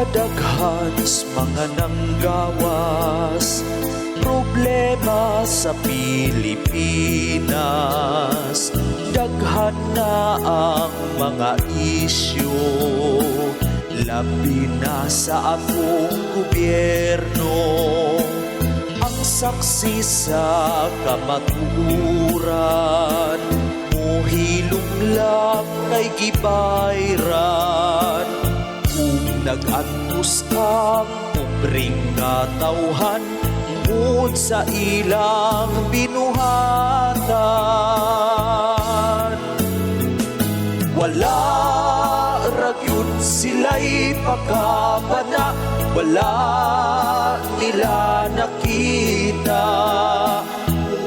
Daghans mga nanggawas, problema sa Pilipinas. Daghan na ang mga isyu, labi na sa atong gobyerno. Ang saksi sa kamaturan, muhilom lang kay gibayran. Kung nag-antos ang pobreng nga tawhan, tungod sa ilang binuhatan. Wala ragyod sila'y pagkabana, wala nila nakita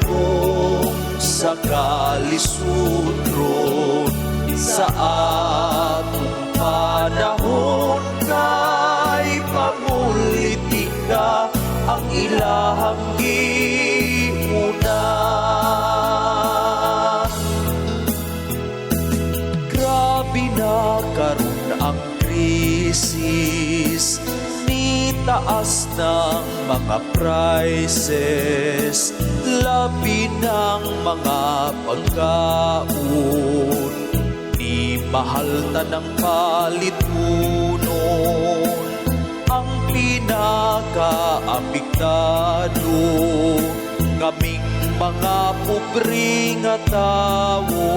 kung sa kalisudron sa atong panahon. Kay pamulitika ang ilahang giuna. Grabe na karon ang krisis, ni taas ng mga prices, labi ng mga pagkaon, ni mahal ta ng palitunon. Ang pinaka-apektado, kaming mga pobre nga tawo.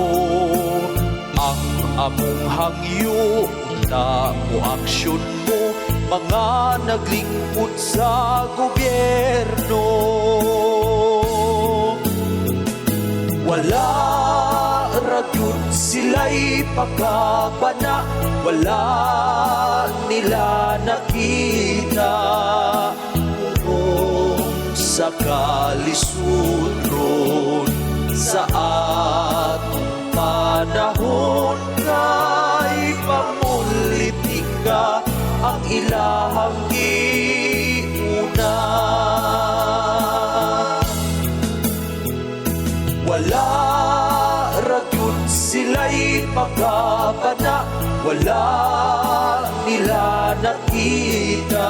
Ang among hangyo na mo aksyon mo, mga naglingkod sa gobyerno. Wala ragyod sila'y pagkabana, wala nila nakita kung sa kalisudron sa atong panahon. Kay pamulitika ang ilahang giuna. Wala ragyod sila'y pagkabana, wala nila nakita